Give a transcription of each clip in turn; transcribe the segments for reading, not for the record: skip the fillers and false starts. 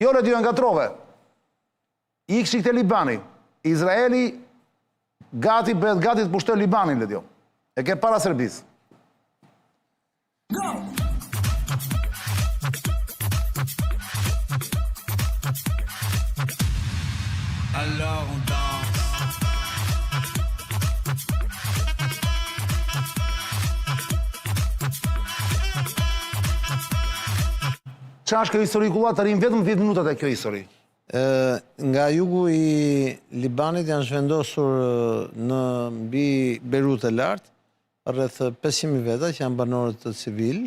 Jo, le t'ju ngatrove. Ikshi këte Libani. Izraeli bëhet gati të pushtoj Libanin, le t'ju. E ke para Serbis. Go! Alors on danse. Qa është kjo histori kullat, të rinë vetëm 10 minutat e kjo histori? Nga jugu i Libanit janë zhvendosur në mbi Beirut e lartë, rreth 500.000 veta që janë banorët të civil,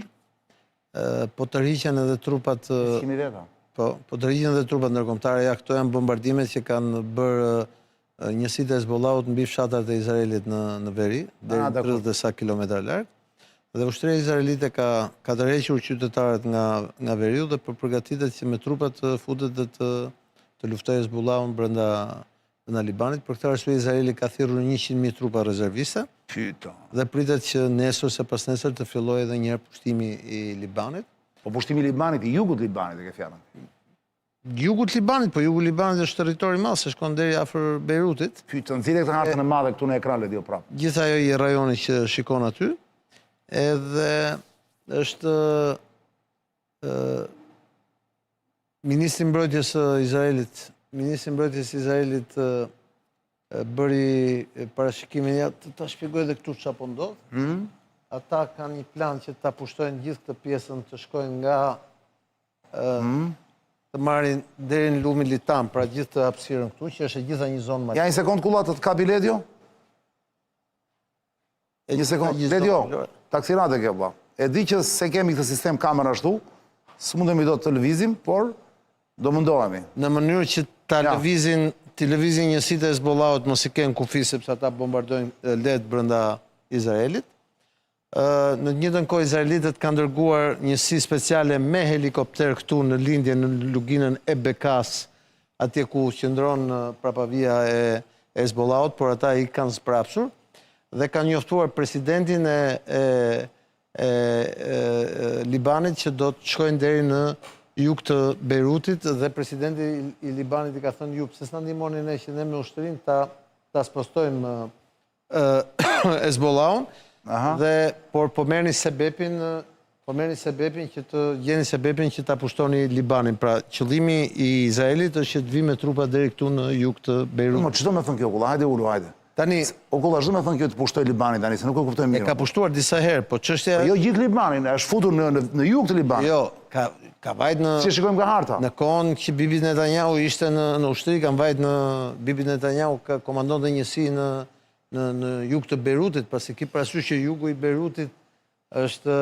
po tërhiqen edhe trupat... 500.000 veta? Po tërhiqen edhe trupat ndërkombëtare, ja këto janë bombardimet që kanë bërë njësitë e Hezbollahut mbi fshatat e Izraelit në veri, deri 30 sa kilometra larg. Dhe ushtria izraelite ka tërhequr qytetarët nga veriu dhe përgatitet që me trupat futet dhe të luftojë Hezbollahun brenda Libanit. Për këtë arsye Izraeli ka thirrur 100.000 trupa rezerviste. Dhe pritet që nesër se pas nesër të fillojë edhe një herë pushtimi i Libanit. Po pushtimi i Libanit, i jugut Libanit e ke fjalën. Jugut Libanit, po jugu Libanit është territori i madh, se shkon deri afër Beirutit. Pyetën, nxjerrë këtë hartën e madhe këtu në ekran le dio prap. Gjithë ajo i rajoni që shikon aty. Edhe është Ministri i Mbrojtjes së Izraelit bëri parashikimin, ja ta shpjegoj edhe këtu çfarë po ndodh. Ata kanë një plan që ta pushtojnë gjithë këtë pjesën, të shkojnë nga të marrin deri në lumin Litan, pra gjithë të hapësirën këtu, që është gjitha një zonë maritime. Ja një sekond kullat të ka bilet jo? Një sekond, bilet jo? Taksirate kjo, ba. E di që se kemi këtë sistem kamera ashtu, së mundemi do të lëvizim, por do mundohemi. Në mënyrë që ta lëvizin njësitë e Hezbollahut mos i kenë kufi sepse ata bombardojnë lehtë brenda Izraelit. Në të njëjtën kohë izraelitët kanë dërguar njësi speciale me helikopter këtu në lindje në luginën e Bekas, atje ku qëndron prapavia e Hezbollahut, por ata i kanë zbrapsur dhe kanë njoftuar presidentin e Libanit që do të shkojnë deri në jug të Beirutit dhe presidenti i Libanit i ka thënë ju, pse s'na ndihmoni ne që ne me ushtrinë ta spostojmë Hezbollahun, por po merrni sebepin që të gjeni sebepin që ta pushtoni Libanin. Pra qëllimi i Izraelit është që të vi me trupa deri këtu në jug të Beirutit. Ç'do më thënë kjo kulla? Hajde ulu, hajde. Tani, o kulla, ç'do më thënë kjo të pushtoj Libanin tani, se nuk e kuptoj mirë. E ka pushtuar disa herë, po çështja... Jo gjithë Libanin, është futur në jug të Libanit. Jo, ka vajt në... Si shikojmë nga harta? Në kohën që Bibi Netanyahu ishte në ushtri, kanë vajt në... Bibi Netanyahu ka komandonte njësi në jug të Beirutit, pasi ki parasysh që jugu i Beirutit është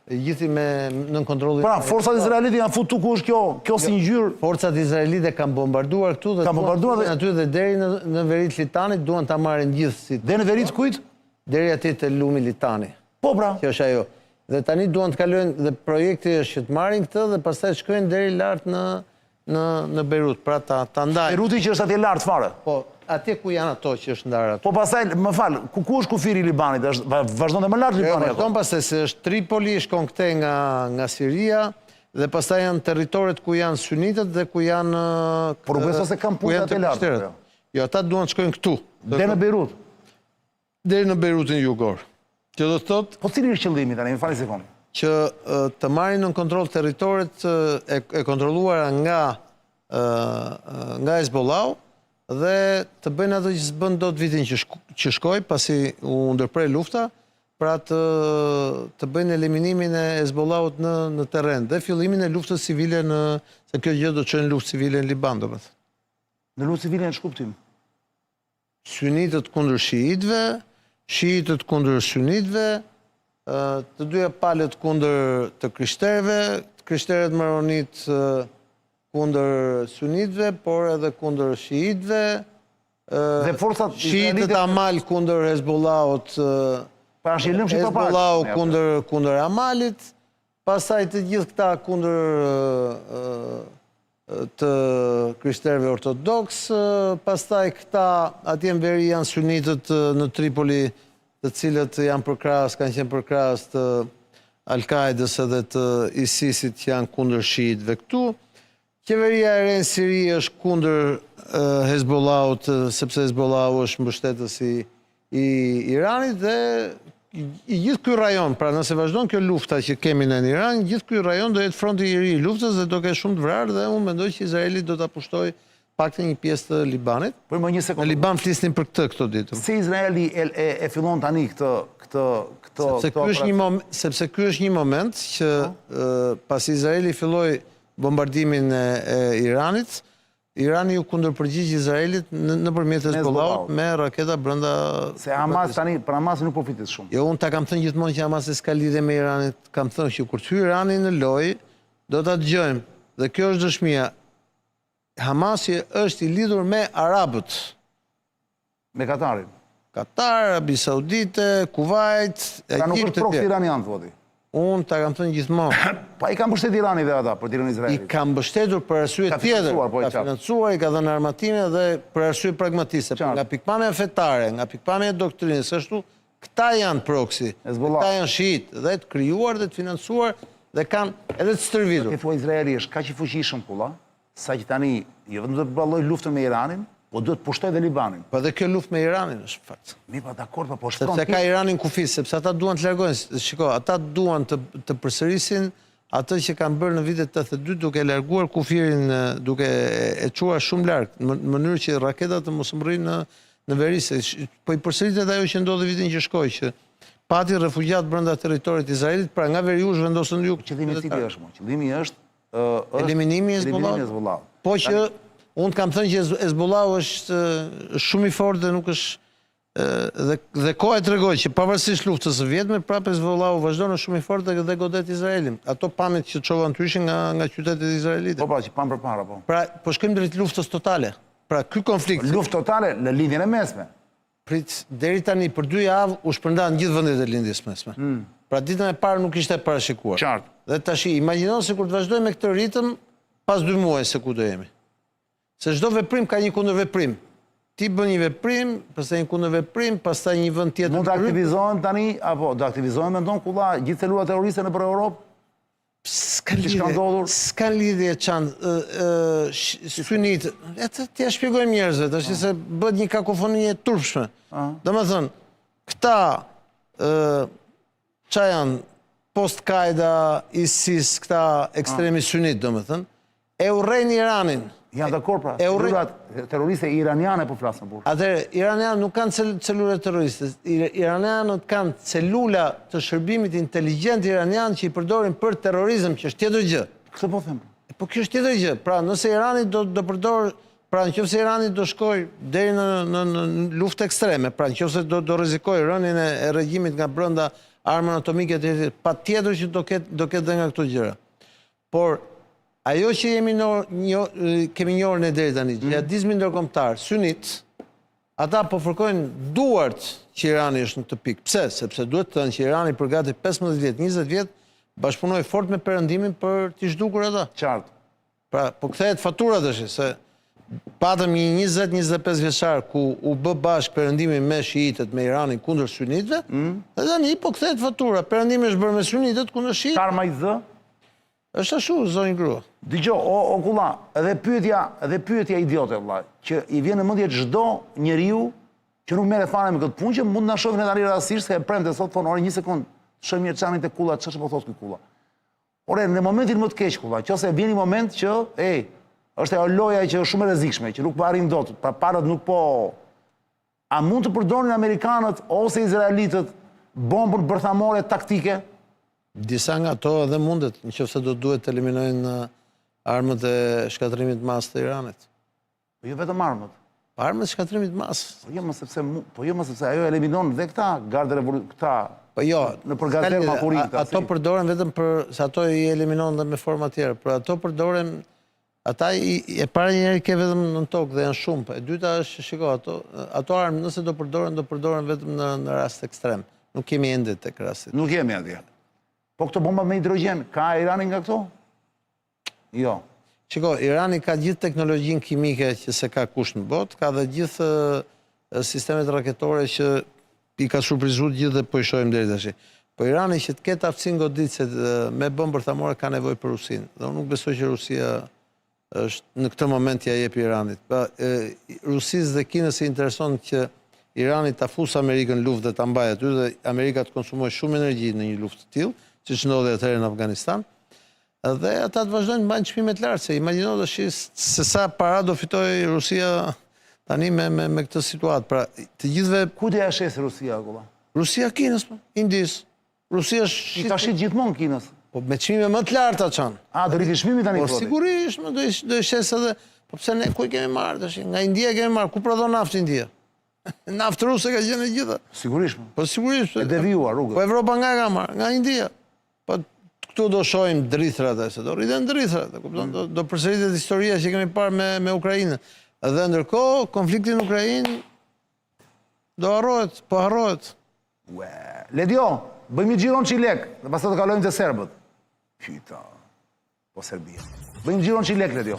gjithi në kontrollin... Pra, forcat izraelite janë futu ku është kjo si një gjyrë... Forcat izraelite kanë bombarduar këtu dhe aty dhe deri në verit Litanit duan ta marrin gjithë. Dhe në verit kujt? Deri aty te lumi Litani. Po pra. Kjo është ajo. Dhe tani duan të kalojnë dhe projekti është që të marrin këtë dhe pastaj shkojnë deri lart në Beirut, pra ta ndajnë. Beiruti që është atje lart fare. Po, atje ku janë ato që është ndarë ato. Po pastaj, më fal, ku është kufiri i Libanit? Vazhdon dhe më lart Libani ato. Vazhdon pastaj se është Tripoli, shkon këtej nga Siria dhe pastaj janë territoret ku janë sunitët dhe ku janë Por nuk se kanë punë atë lart. Jo, ata duan të shkojnë këtu. Deri në Beirut. Deri në Beirutin jugor. Që do të thotë... Po cili është qëllimi tani, më falni sekond. Që të marrin në kontroll territoret e kontrolluara nga Hezbollahu dhe të bëjnë ato që s'bën dot vitin që shkoi, pasi u ndërprej lufta, pra të bëjnë eliminimin e Hezbollahut në terren dhe fillimin e luftës civile se kjo gjë do të çojë në luftë civile në Liban, domethënë. Në luftë civile në ç'kuptim? Sunitët kundër shiitëve, shiitët kundër sunitëve, të dyja palët kundër të krishterëve, krishterët maronit kundër sunitëve, por edhe kundër shiitëve, shiitët Amal kundër Hezbollahut, Hezbollahu kundër Amalit, pastaj të gjithë këta kundër të krishterëve ortodoks, pastaj këta atje në veri janë sunitët në Tripoli, të cilët janë përkrahas, kanë qenë përkrahas të Al-Qaedës edhe të ISIS-it që janë kundër shiitëve këtu, Qeveria e re në Siri është kundër Hezbollahut, sepse Hezbollahu është mbështetës i Iranit dhe i gjithë ky rajon, pra nëse vazhdon kjo lufta që kemi në Iran, gjithë ky rajon do jetë fronti i ri i luftës dhe do ketë shumë të vrarë dhe unë mendoj që Izraeli do ta pushtojë paktën një pjesë të Libanit. Por më një sekondë. Në Liban flisnin për këtë këto ditë. Si Izraeli e fillon tani këtë sepse ky është një moment që pasi Izraeli filloi bombardimin e Iranit, Irani ju kundërpërgjigj Izraelit nëpërmjet Hezbollahut me raketa brenda. Se Hamas tani, për Hamas nuk përfitet shumë. Jo, unë ta kam thënë gjithmonë që Hamas s'ka lidhje me Iranit, kam thënë që kur të hyjë Irani në lojë, do ta dëgjojmë. Dhe kjo është dëshmia. Hamasi është i lidhur me arabët. Me Katarin. Katar, Arabi Saudite, Kuvajt, Pra nuk është proksi iranian, thoti. Unë ta kam thënë gjithmonë. Pa i kam mbështet Irani dhe ata për tirën e Izraelit. I kam mbështetur për arsye tjetër. Ka financuar, i ka dhënë armatime dhe për arsye pragmatike. Nga pikpamja fetare, nga pikpamja e doktrinës, ashtu këta janë proksi. Këta janë shiit dhe të krijuar dhe të financuar dhe kanë edhe të stërvitur. Ke thua Izraeli është kaq i fuqishëm kulla, sa që tani jo vetëm do të përballojë luftën me Iranin, po duhet të pushtojë dhe Libanin. Po dhe kjo luftë me Iranin është fakt. Mi pa dakord, po shpron. Sepse ka Iranin kufis, sepse ata duan të largojnë. Shiko, ata duan të përsërisin atë që kanë bërë në vitet 82 duke larguar kufirin, duke e çuar shumë larg, në mënyrë që raketat të mos mrrijnë në veri. Po i përsëritet ajo që ndodhi vitin që shkoi, që pati refugjat brenda territorit Izraelit, pra nga veriush vendosën jug. Qëllimi i cili është? Qëllimi është eliminimi i Hezbollahut. Po që unë kam thënë që Hezbollahu është shumë i fortë dhe nuk është dhe koha e tregoi që pavarësisht luftës së vjetme, prapë Hezbollahu vazhdon shumë i fortë dhe godet Izraelin. Ato pamjet që çova ndryshin nga qytetet izraelite. Po që panë përpara, po. Pra, po shkojmë drejt luftës totale. Pra, ky konflikt. Luftë totale në lidhjen e mesme. Prit, deri tani për 2 javë u shpërndan gjithë vendet e lindjes mesme. Pra ditën e parë nuk ishte parashikuar. Qartë. Dhe tash imagjino se kur të vazhdojmë me këtë ritëm pas 2 muaj se ku do jemi. Se çdo veprim ka një kundërveprim. Ti bën një veprim, pastaj një kundërveprim, pastaj një vend tjetër. Mund të aktivizohen tani apo do aktivizohen mendon kulla gjithë celulat terroriste nëpër Europë? S'ka lidhje çan synit. Ti ja shpjegojmë njerëzve tash se bëhet një kakofoni e turpshme. Domethënë, këta çfarë janë post-Qaida, ISIS, këta ekstremi sunit, domethënë, e urrejnë Iranin. Janë dakord pra, celulat terroriste iraniane po flasën burr. Atëherë, iranianët nuk kanë celula terroriste. Iranianët kanë celula të shërbimit inteligjent iranian që i përdorin për terrorizëm, që është tjetër gjë. Këtë po them. Po kjo është tjetër gjë. Pra, nëse Irani do përdor, pra nëse Irani do shkojë deri në luftë ekstreme, pra nëse do rrezikojë rënien e regjimit nga brenda armën atomike të tjetër, patjetër që do ketë dhe nga këto gjëra. Por ajo që kemi njohur ne deri tani, gjihadizmi ndërkombëtar, synit, ata po fërkojnë duart që Irani është në këtë pikë. Pse? Sepse duhet të thënë që Irani për gati 15 vjet, 20 vjet bashkëpunoi fort me Perëndimin për t'i zhdukur ata. Qartë. Pra, po kthehet fatura tash se patëm një 20-25 vjeçar ku u bë bashkë Perëndimi me shiitët, me Iranin kundër sunitëve, dhe tani po kthehet fatura. Perëndimi është bërë me sunitët kundër shiitëve. Karma i zë. Është ashtu, zonjë grua. Dgjoj, o kulla, edhe pyetja idiote vëllai, që i vjen në mendje çdo njeriu që nuk merret fare me këtë punë, që mund na shohin tani rastisht se e premte sot thonë, "Ore, një sekond, shohim një çanin te kulla, ç'është po thotë ky kulla." Ore, në momentin më të keq kulla, nëse vjen një moment që, është ajo loja që është shumë e rrezikshme, që nuk po arrin dot, pa parët nuk po. A mund të përdorin amerikanët ose izraelitët bombën bërthamore taktike? Disa nga ato edhe mundet, nëse do duhet të eliminojnë armët e shkatërimit mas të Iranit. Po jo vetëm armët. Armët e shkatërimit mas. Po jo më sepse ajo eliminon dhe këta gardë këta. Po jo, në përgatitje makurin. Ato përdoren vetëm për se ato i eliminon dhe me forma tjera, por ato përdoren ata e para njëherë ke vetëm në tokë dhe janë shumë. E dyta është, shiko, ato armë nëse do përdoren vetëm në rast ekstrem. Nuk kemi ende tek rastit. Nuk kemi atje. Po këto bomba me hidrogjen, ka Irani nga këto? Jo. Shiko, Irani ka gjithë teknologjinë kimike që se ka kush në botë, ka dhe gjithë sistemet raketore që i ka surprizuar gjithë dhe po i shohim deri tash. Po Irani që të ketë aftësinë goditse me bombë bërthamore ka nevojë për Rusinë. Dhe unë nuk besoj që Rusia është në këtë moment ja jep Iranit. Rusisë dhe Kinës i intereson që Irani ta fusë Amerikën luftë dhe ta mbajë aty dhe Amerika të konsumojë shumë energji në një luftë të tillë, siç ndodhi atëherë në Afganistan. Dhe ata të vazhdojnë të mbajnë çmimet lartë, se imagjino se sa para do fitojë Rusia tani me këtë situatë. Pra, të gjithëve Ku do ja shes Rusia akulla? Rusia Kinës, Indis. Rusia I ka shit gjithmonë Kinës. Po me çmime më të larta çan. Do rriti çmimi tani Po thotë. sigurisht, do i shes edhe. Po pse ne ku i kemi marrë tash? Nga India kemi marrë. Ku prodhon naftë India? Naftë ruse ka qenë e gjitha. Sigurisht. Po sigurisht. E devijuar Po rrugën. Evropa nga e ka marrë? Nga India. Po këtu do shohim drithrat, se do rriten drithrat, e kupton? Do përsëritet historia që kemi parë me Ukrainën. Dhe ndërkohë, konflikti në Ukrainë do harrohet, po harrohet. Ledio, bëjmë një gjiron qilek, dhe pastaj të kalojmë të serbët. Pyta, po Serbia. Bëjmë gjiron qilek, Ledio.